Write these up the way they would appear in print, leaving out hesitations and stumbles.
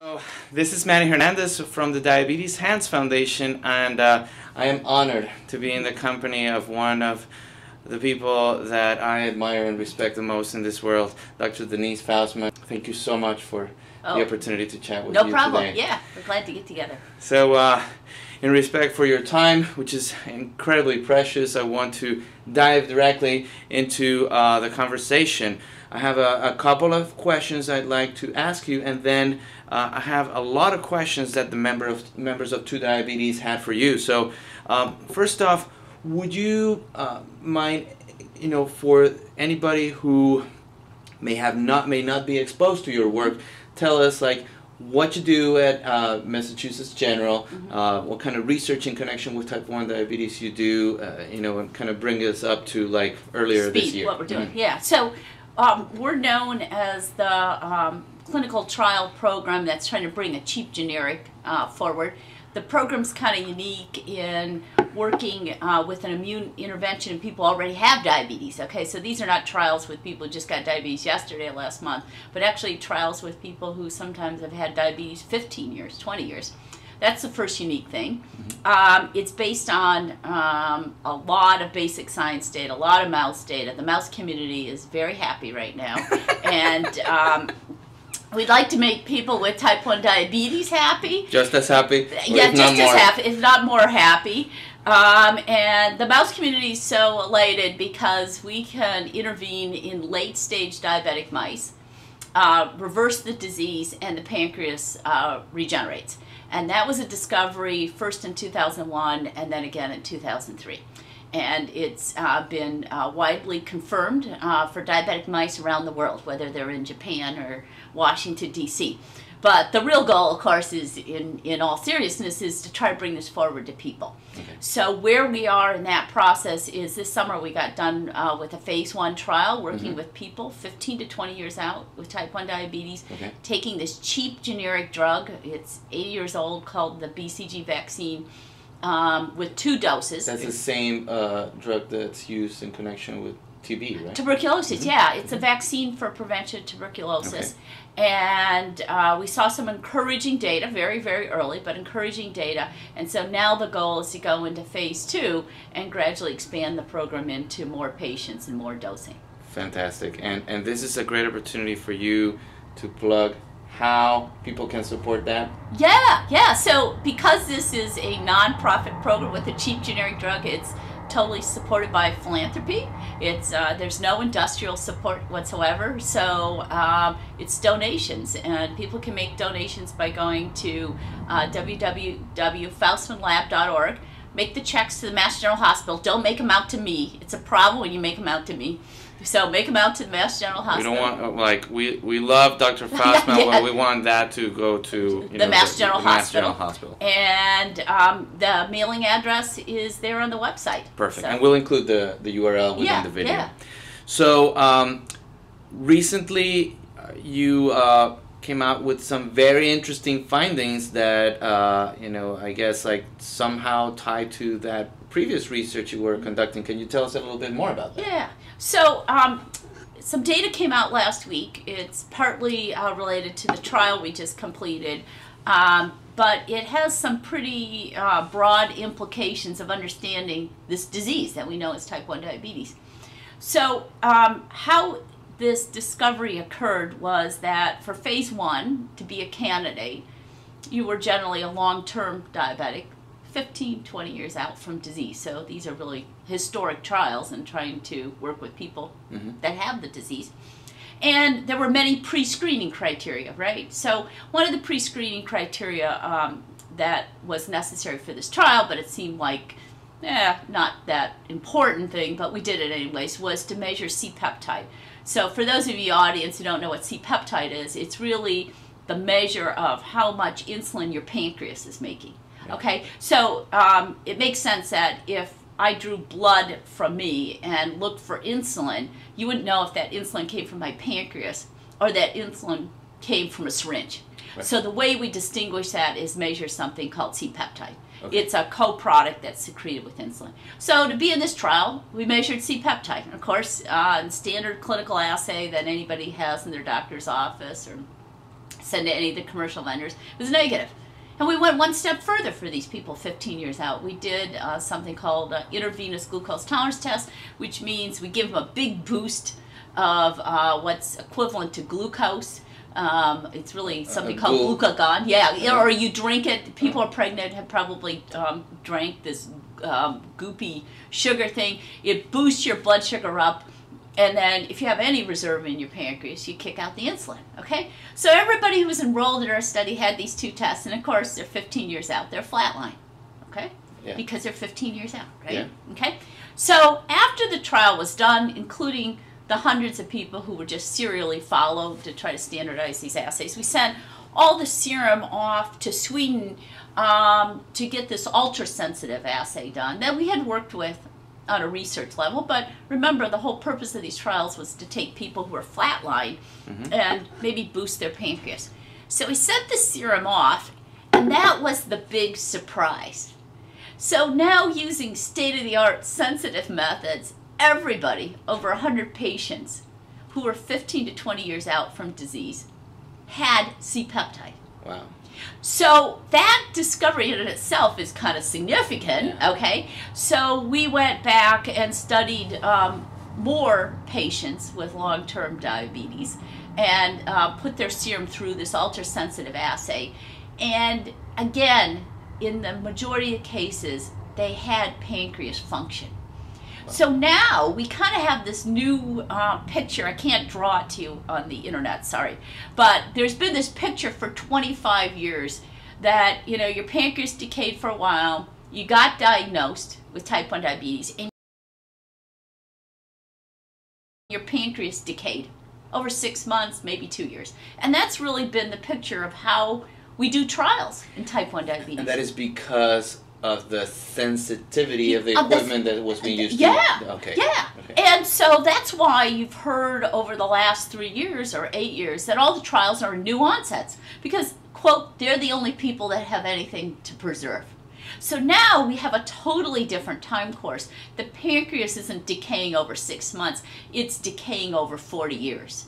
So, this is Manny Hernandez from the Diabetes Hands Foundation, and I am honored to be in the company of one of the people that I admire and respect the most in this world, Dr. Denise Faustman. Thank you so much for the opportunity to chat with you today. No problem. Yeah, we're glad to get together. So, in respect for your time, which is incredibly precious, I want to dive directly into the conversation. I have a couple of questions I'd like to ask you, and then I have a lot of questions that the members of 2 Diabetes had for you. So, first off, would you mind, for anybody who may not be exposed to your work, tell us what you do at Massachusetts General, what kind of research in connection with type 1 diabetes you do, and kind of bring us up to earlier this year. What we're doing. Yeah. So we're known as the clinical trial program that's trying to bring a cheap generic forward. The program's kind of unique in working with an immune intervention in people who already have diabetes. Okay, so these are not trials with people who just got diabetes yesterday or last month, but actually trials with people who sometimes have had diabetes 15 years, 20 years. That's the first unique thing. It's based on a lot of basic science data, a lot of mouse data. The mouse community is very happy right now. And we'd like to make people with type 1 diabetes happy. Just as happy? Yeah, just as happy, if not more happy. And the mouse community is so elated because we can intervene in late-stage diabetic mice, reverse the disease, and the pancreas regenerates. And that was a discovery first in 2001 and then again in 2003. And it's been widely confirmed for diabetic mice around the world, whether they're in Japan or Washington, D.C. But the real goal, of course, is, in all seriousness, is to try to bring this forward to people. Okay. So where we are in that process is this summer we got done with a phase 1 trial working with people 15 to 20 years out with type 1 diabetes, taking this cheap generic drug. It's 80 years old, called the BCG vaccine, with 2 doses. That's the same drug that's used in connection with TB, right? Tuberculosis, yeah. It's a vaccine for prevention of tuberculosis. Okay. And we saw some encouraging data, very, very early, but encouraging data. And so now the goal is to go into phase 2 and gradually expand the program into more patients and more dosing. Fantastic. And this is a great opportunity for you to plug how people can support that? Yeah. So because this is a non-profit program with a cheap generic drug, it's totally supported by philanthropy. It's there's no industrial support whatsoever, so it's donations, and people can make donations by going to www.faustmanlab.org. Make the checks to the Mass General Hospital. Don't make them out to me. It's a problem when you make them out to me. So make them out to the Mass General Hospital. We don't want, we love Dr. Faustman, but we want that to go to the Mass General Hospital. And the mailing address is there on the website. Perfect. So. And we'll include the URL within the video. Yeah. So recently you came out with some very interesting findings that, I guess somehow tied to that previous research you were conducting. Can you tell us a little bit more about that? Yeah. So some data came out last week. It's partly related to the trial we just completed, but it has some pretty broad implications of understanding this disease that we know is type 1 diabetes. So how this discovery occurred was that for phase 1 to be a candidate, you were generally a long-term diabetic, 15, 20 years out from disease. So these are really historic trials and trying to work with people that have the disease. And there were many pre-screening criteria, right? So one of the pre-screening criteria that was necessary for this trial, but it seemed like not that important thing, but we did it anyways, was to measure C-peptide. So for those of you audience who don't know what C-peptide is, it's really the measure of how much insulin your pancreas is making. Okay, so it makes sense that if I drew blood from me and looked for insulin, you wouldn't know if that insulin came from my pancreas or that insulin came from a syringe. Right. So the way we distinguish that is measure something called C-peptide. Okay. It's a co-product that's secreted with insulin. So to be in this trial, we measured C-peptide. And of course, standard clinical assay that anybody has in their doctor's office or send to any of the commercial vendors. It was negative. And we went one step further for these people 15 years out. We did something called intravenous glucose tolerance test, which means we give them a big boost of what's equivalent to glucose. It's really something called glucagon. Yeah, or you drink it. People are pregnant have probably drank this goopy sugar thing. It boosts your blood sugar up. And then if you have any reserve in your pancreas, you kick out the insulin, okay? So everybody who was enrolled in our study had these two tests, and of course, they're 15 years out. They're flatline, okay? Yeah. Because they're 15 years out, right? Yeah. Okay? So after the trial was done, including the hundreds of people who were just serially followed to try to standardize these assays, we sent all the serum off to Sweden to get this ultra-sensitive assay done that we had worked with on a research level. But remember, the whole purpose of these trials was to take people who are flatline and maybe boost their pancreas. So we sent the serum off, and that was the big surprise. So now, using state-of-the-art sensitive methods, everybody, over 100 patients who were 15 to 20 years out from disease, had C-peptide. Wow. So that discovery in itself is kind of significant, okay? So we went back and studied more patients with long-term diabetes and put their serum through this ultra-sensitive assay. And again, in the majority of cases, they had pancreas function. So now we kind of have this new picture. I can't draw it to you on the internet, sorry. But there's been this picture for 25 years that, you know, your pancreas decayed for a while, you got diagnosed with type 1 diabetes, and your pancreas decayed over 6 months, maybe 2 years. And that's really been the picture of how we do trials in type 1 diabetes. And that is because of the sensitivity of the equipment that was being used. Okay. And so that's why you've heard over the last 3 years or 8 years that all the trials are new onsets, because, quote, they're the only people that have anything to preserve. So now we have a totally different time course. The pancreas isn't decaying over 6 months, it's decaying over 40 years.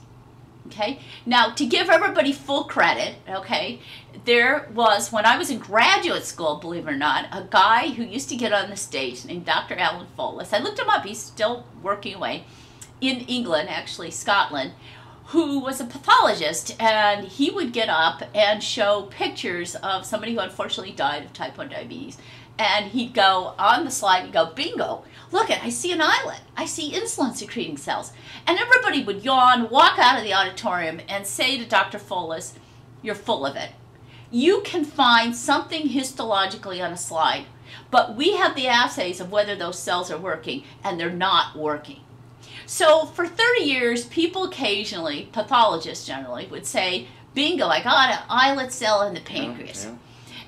Okay? Now, to give everybody full credit, okay, there was, when I was in graduate school, believe it or not, a guy who used to get on the stage named Dr. Alan Follis. I looked him up, he's still working away, in England, actually, Scotland, who was a pathologist, and he would get up and show pictures of somebody who unfortunately died of type 1 diabetes. And he'd go on the slide, he'd go, bingo, look it, I see an islet, I see insulin secreting cells. And everybody would yawn, walk out of the auditorium and say to Dr. Follis, you're full of it. You can find something histologically on a slide, but we have the assays of whether those cells are working, and they're not working. So for 30 years, people occasionally, pathologists generally, would say, bingo, I got an islet cell in the pancreas.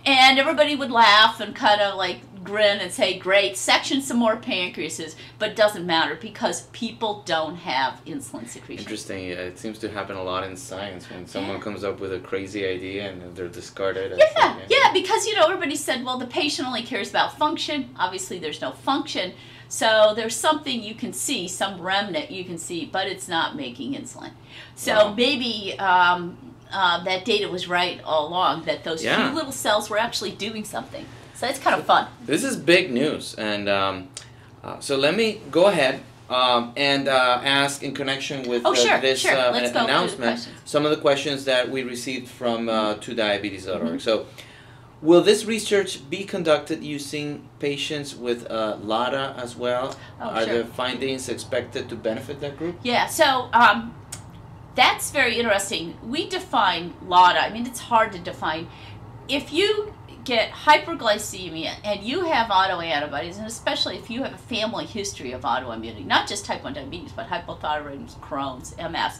And everybody would laugh and kind of like grin and say, great, section some more pancreases, but it doesn't matter because people don't have insulin secretion. Interesting. It seems to happen a lot in science when someone comes up with a crazy idea and they're discarded. Yeah, because, you know, everybody said, well, the patient only cares about function. Obviously, there's no function. So there's something you can see, some remnant you can see, but it's not making insulin. So maybe that data was right all along, that those few little cells were actually doing something. So it's kind of fun. This is big news. And so let me go ahead and ask in connection with this announcement some of the questions that we received from todiabetes.org. So, will this research be conducted using patients with LADA as well? Are the findings expected to benefit that group? Yeah, so that's very interesting. We define LADA. I mean, it's hard to define. If you get hyperglycemia and you have autoantibodies, and especially if you have a family history of autoimmunity, not just type 1 diabetes, but hypothyroidism, Crohn's, MS,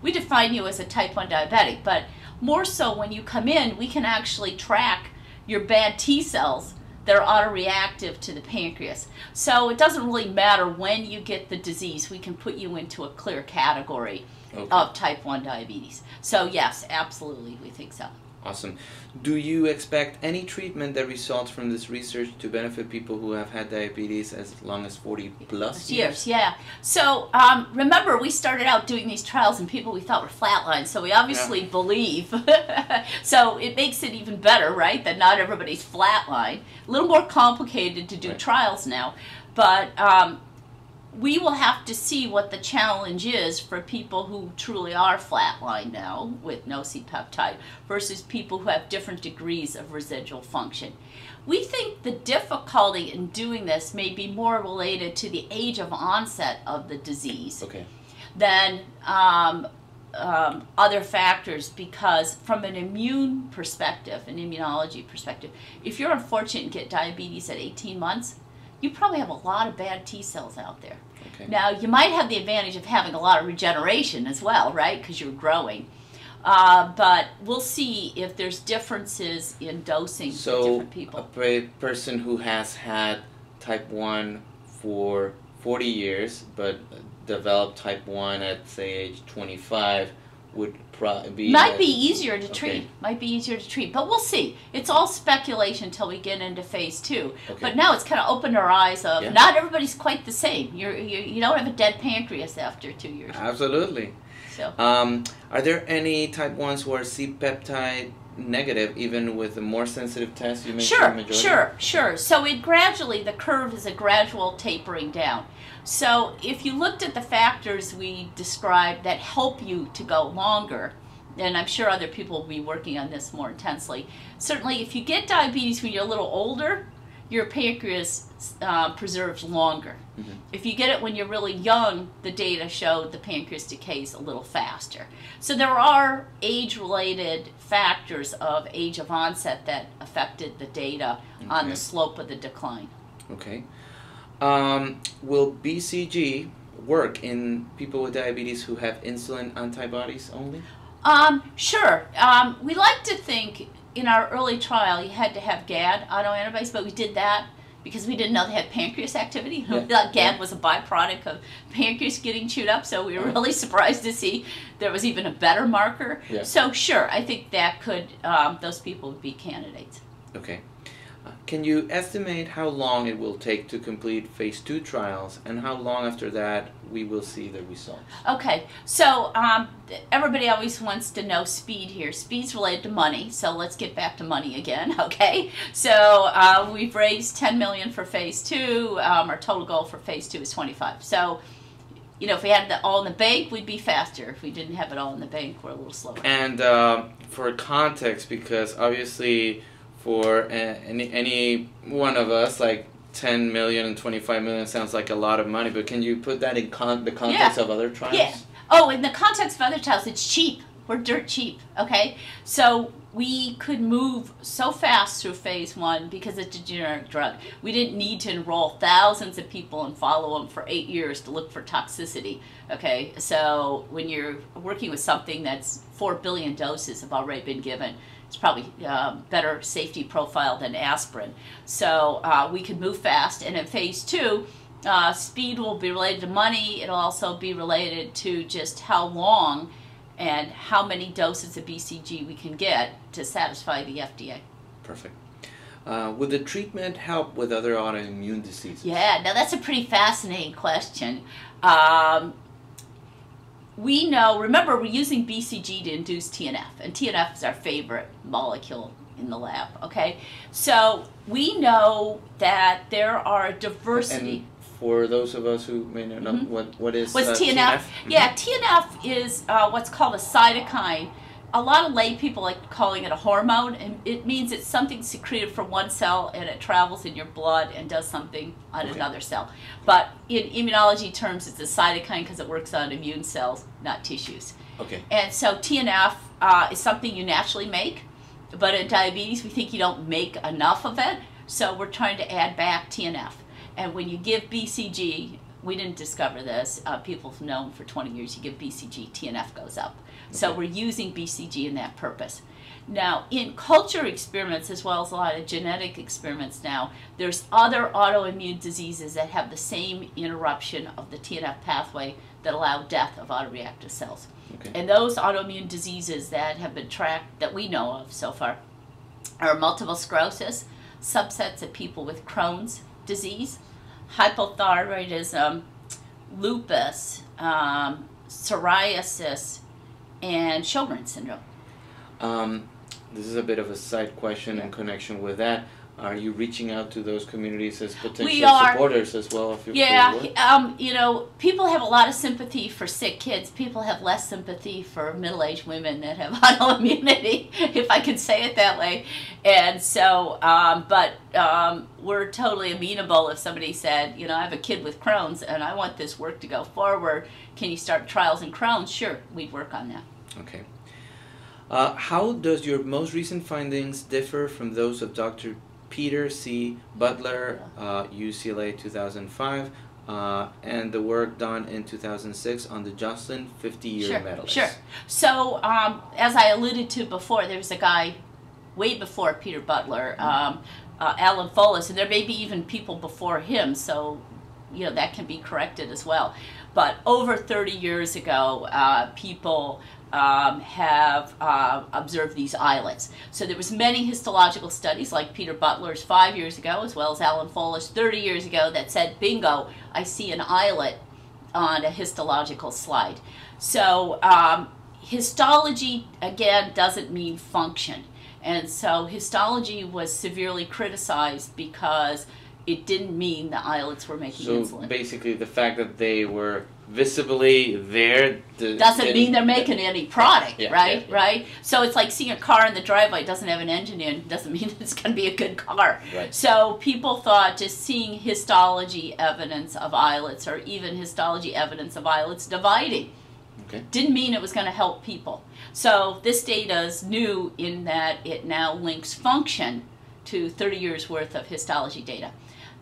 we define you as a type 1 diabetic. But more so when you come in, we can actually track your bad T cells that are autoreactive to the pancreas. So it doesn't really matter when you get the disease. We can put you into a clear category of type 1 diabetes. So yes, absolutely, we think so. Awesome. Do you expect any treatment that results from this research to benefit people who have had diabetes as long as 40 plus years? Yeah. So remember, we started out doing these trials in people we thought were flatlined, so we obviously believe. So it makes it even better, right, that not everybody's flatline. A little more complicated to do trials now, but we will have to see what the challenge is for people who truly are flatline now with no C-peptide versus people who have different degrees of residual function. We think the difficulty in doing this may be more related to the age of onset of the disease than other factors, because from an immune perspective, an immunology perspective, if you're unfortunate and get diabetes at 18 months, you probably have a lot of bad T cells out there. Now, you might have the advantage of having a lot of regeneration as well, right, because you're growing. But we'll see if there's differences in dosing for different people. So a person who has had type 1 for 40 years but developed type 1 at, say, age 25 would be... Might be easier to treat. Might be easier to treat. But we'll see. It's all speculation until we get into phase 2. But now it's kind of opened our eyes of not everybody's quite the same. You don't have a dead pancreas after 2 years. Absolutely. So. Are there any type 1s who are C-peptide negative, even with a more sensitive test? You mentioned Sure. So it gradually, the curve is a gradual tapering down. So if you looked at the factors we described that help you to go longer, and I'm sure other people will be working on this more intensely, certainly if you get diabetes when you're a little older, your pancreas preserves longer. If you get it when you're really young, the data showed the pancreas decays a little faster. So there are age-related factors of age of onset that affected the data on the slope of the decline. Will BCG work in people with diabetes who have insulin antibodies only? Sure. We like to think in our early trial you had to have GAD autoantibodies, but we did that because we didn't know they had pancreas activity. We thought GAD was a byproduct of pancreas getting chewed up, so we were really surprised to see there was even a better marker. So sure, I think that could, those people would be candidates. Can you estimate how long it will take to complete phase 2 trials, and how long after that we will see the results? So everybody always wants to know speed here. Speed's related to money, so let's get back to money again, So we've raised $10 million for phase 2. Our total goal for phase 2 is 25. So, you know, if we had it all in the bank, we'd be faster. If we didn't have it all in the bank, we're a little slower. And for context, because obviously for any one of us, like 10 million and 25 million sounds like a lot of money, but can you put that in the context of other trials? In the context of other trials, it's cheap. We're dirt cheap, So we could move so fast through phase 1 because it's a generic drug. We didn't need to enroll thousands of people and follow them for 8 years to look for toxicity, So when you're working with something that's 4 billion doses have already been given, it's probably better safety profile than aspirin. So we could move fast. And in phase 2, speed will be related to money. It'll also be related to just how long and how many doses of BCG we can get to satisfy the FDA. Perfect. Would the treatment help with other autoimmune diseases? Yeah, now that's a pretty fascinating question. We know, remember, we're using BCG to induce TNF, and TNF is our favorite molecule in the lab, So we know that there are a diversity. And for those of us who may not know, what is TNF? Yeah, TNF is what's called a cytokine. A lot of lay people like calling it a hormone, and it means it's something secreted from one cell and it travels in your blood and does something on another cell. But in immunology terms, it's a cytokine because it works on immune cells, not tissues. And so TNF is something you naturally make, but in diabetes we think you don't make enough of it, so we're trying to add back TNF. And when you give BCG, we didn't discover this. People have known for 20 years you give BCG, TNF goes up. So we're using BCG in that purpose. Now, in culture experiments, as well as a lot of genetic experiments now, there's other autoimmune diseases that have the same interruption of the TNF pathway that allow death of autoreactive cells. And those autoimmune diseases that have been tracked, that we know of so far, are multiple sclerosis, subsets of people with Crohn's disease, hypothyroidism, lupus, psoriasis, and Sjogren's syndrome. This is a bit of a side question in connection with that. Are you reaching out to those communities as potential supporters as well? If you know, people have a lot of sympathy for sick kids. People have less sympathy for middle-aged women that have autoimmunity, if I can say it that way. And so, we're totally amenable if somebody said, you know, I have a kid with Crohn's and I want this work to go forward. Can you start trials in Crohn's? Sure, we'd work on that. Okay. How does your most recent findings differ from those of Dr. Peter C. Butler, UCLA 2005, and the work done in 2006 on the Jocelyn 50-year medalist? Sure. So, as I alluded to before, there was a guy way before Peter Butler, Alan Folis, and there may be even people before him, so you know that can be corrected as well. But over 30 years ago, people have observed these islets. So there was many histological studies like Peter Butler's 5 years ago, as well as Alan Folis 30 years ago, that said, bingo, I see an islet on a histological slide. So histology, again, doesn't mean function. And so histology was severely criticized because it didn't mean the islets were making insulin. So basically the fact that they were visibly there doesn't mean they're making any product, right? Right? So it's like seeing a car in the driveway doesn't have an engine in, doesn't mean it's going to be a good car. Right. So people thought just seeing histology evidence of islets or even histology evidence of islets dividing didn't mean it was going to help people. So this data is new in that it now links function to 30 years worth of histology data.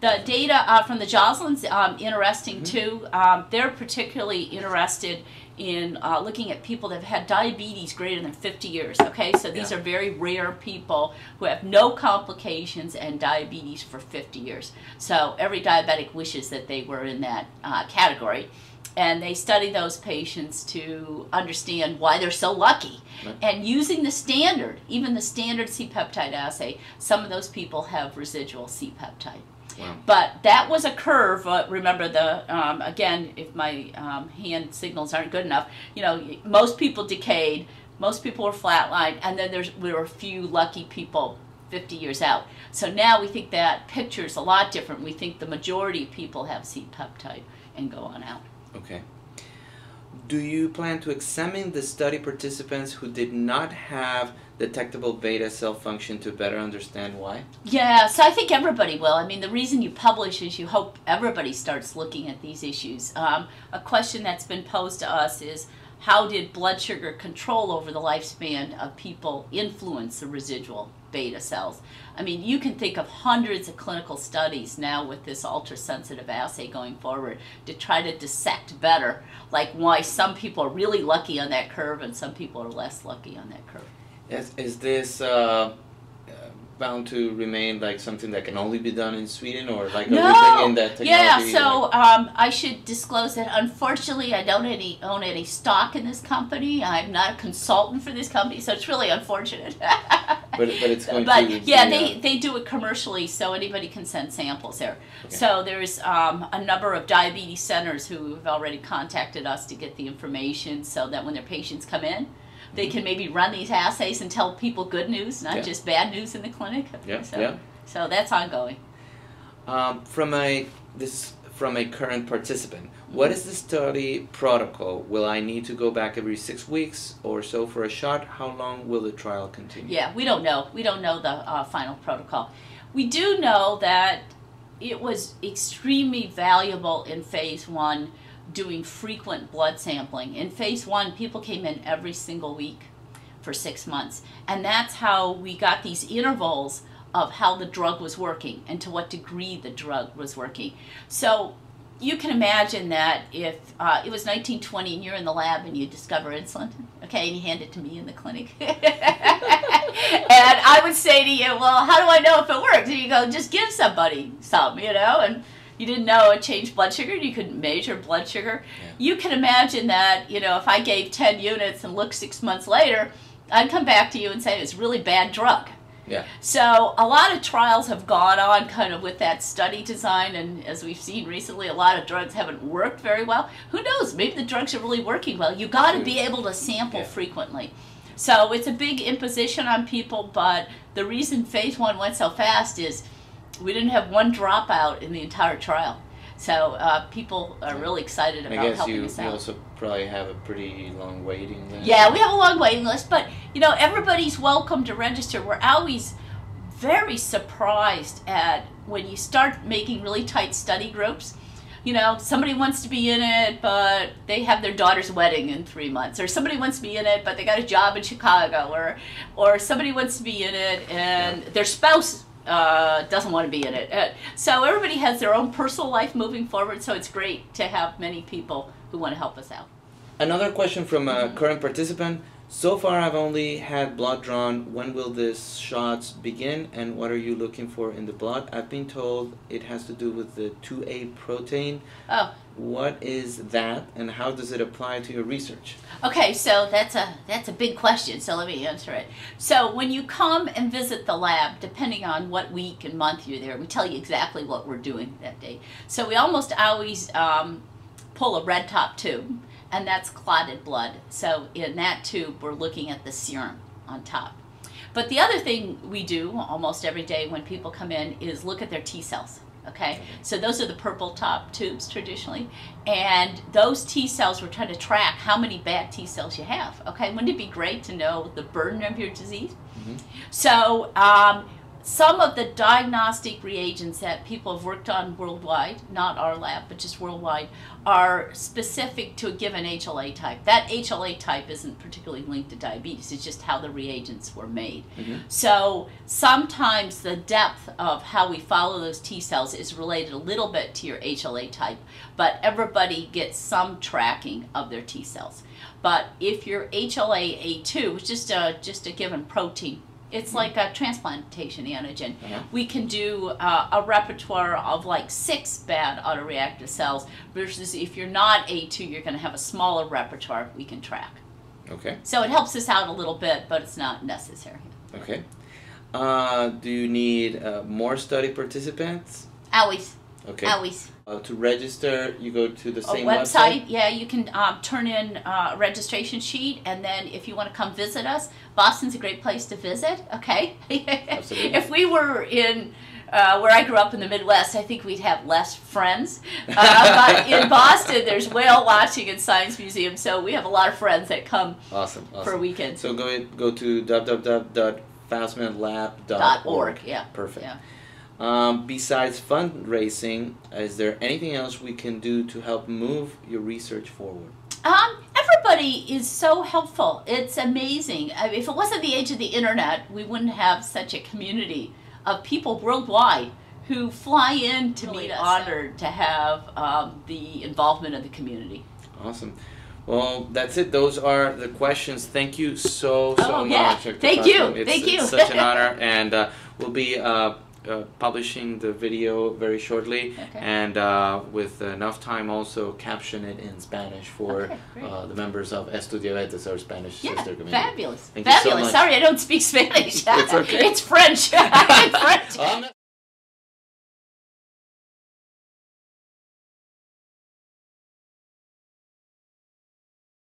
The data from the Jocelyn's interesting too. They're particularly interested in looking at people that have had diabetes greater than 50 years. Okay, so these are very rare people who have no complications and diabetes for 50 years. So every diabetic wishes that they were in that category. And they study those patients to understand why they're so lucky. Right. And using the standard, even the standard C-peptide assay, some of those people have residual C-peptide. Wow. But that was a curve. Remember, again, if my hand signals aren't good enough, you know, most people decayed, most people were flatlined, and then there were a few lucky people 50 years out. So now we think that picture's a lot different. We think the majority of people have C-peptide and go on out. Okay. Do you plan to examine the study participants who did not have detectable beta cell function to better understand why? Yeah, so I think everybody will. I mean, the reason you publish is you hope everybody starts looking at these issues. A question that's been posed to us is, how did blood sugar control over the lifespan of people influence the residual beta cells? I mean, you can think of hundreds of clinical studies now with this ultra-sensitive assay going forward to try to dissect better, like why some people are really lucky on that curve and some people are less lucky on that curve. Is this bound to remain like something that can only be done in Sweden, or like are we bringing that technology? Yeah, so I should disclose that unfortunately I don't own any stock in this company. I'm not a consultant for this company, so it's really unfortunate. but it's going but to yeah, they do it commercially, so anybody can send samples there. Okay. So there's a number of diabetes centers who have already contacted us to get the information so that when their patients come in, they can maybe run these assays and tell people good news, not just bad news in the clinic. So that's ongoing. From a current participant, what is the study protocol? Will I need to go back every 6 weeks or so for a shot? How long will the trial continue? Yeah, we don't know. We don't know the final protocol. We do know that it was extremely valuable in phase 1 doing frequent blood sampling. In phase 1, people came in every single week for 6 months. And that's how we got these intervals of how the drug was working and to what degree the drug was working. So, you can imagine that if it was 1920 and you're in the lab and you discover insulin, okay, and you hand it to me in the clinic, and I would say to you, well, how do I know if it works? And you go, just give somebody some, you know, and you didn't know it changed blood sugar, you couldn't measure blood sugar. Yeah. You can imagine that, you know, if I gave 10 units and looked 6 months later, I'd come back to you and say it's a really bad drug. Yeah. So a lot of trials have gone on kind of with that study design, and as we've seen recently, a lot of drugs haven't worked very well. Who knows? Maybe the drugs are really working well. You got to be able to sample frequently. So it's a big imposition on people, but the reason phase 1 went so fast is we didn't have one dropout in the entire trial. So people are really excited about helping us out. You also probably have a pretty long waiting list. Yeah, we have a long waiting list, but you know, everybody's welcome to register. We're always very surprised at when you start making really tight study groups. You know, somebody wants to be in it, but they have their daughter's wedding in 3 months, or somebody wants to be in it, but they got a job in Chicago, or somebody wants to be in it and their spouse doesn't want to be in it. So everybody has their own personal life moving forward, so it's great to have many people who want to help us out. Another question from a current participant. So far I've only had blood drawn. When will these shots begin and what are you looking for in the blood? I've been told it has to do with the 2A protein. Oh. What is that and how does it apply to your research? Okay, so that's a big question, so let me answer it. So when you come and visit the lab, depending on what week and month you're there, we tell you exactly what we're doing that day. So we almost always pull a red top tube, and that's clotted blood. So in that tube, we're looking at the serum on top. But the other thing we do almost every day when people come in is look at their T cells. Okay, so those are the purple top tubes traditionally, and those T cells, we're trying to track how many bad T cells you have. Okay, wouldn't it be great to know the burden of your disease? Mm-hmm. So some of the diagnostic reagents that people have worked on worldwide, not our lab, but just worldwide, are specific to a given HLA type. That HLA type isn't particularly linked to diabetes, it's just how the reagents were made. Mm-hmm. So sometimes the depth of how we follow those T cells is related a little bit to your HLA type, but everybody gets some tracking of their T cells. But if your HLA-A2, which is just a given protein, it's like a transplantation antigen. We can do a repertoire of like 6 bad autoreactive cells versus if you're not A2, you're going to have a smaller repertoire we can track. Okay. So it helps us out a little bit, but it's not necessary. Okay. Do you need more study participants? Always. Okay. Always. To register, you go to the same website. Yeah, you can turn in a registration sheet, and then if you want to come visit us, Boston's a great place to visit. Okay. Absolutely. If we were in where I grew up in the Midwest, I think we'd have less friends. But in Boston, there's whale watching and science museum, so we have a lot of friends that come for weekends. So go to www.faustmanlab.org. Yeah. Perfect. Yeah. Besides fundraising, is there anything else we can do to help move your research forward? Everybody is so helpful. It's amazing. If it wasn't the age of the internet, we wouldn't have such a community of people worldwide who fly in to meet us. Honored to have the involvement of the community. Awesome. Well, that's it. Those are the questions. Thank you so much. Dr. Thank you. It's such an honor, and we'll be publishing the video very shortly, and with enough time also caption it in Spanish for the members of Estudio Etes, our Spanish sister community. Fabulous. Thank you so much. Sorry, I don't speak Spanish. It's okay. It's French. It's French.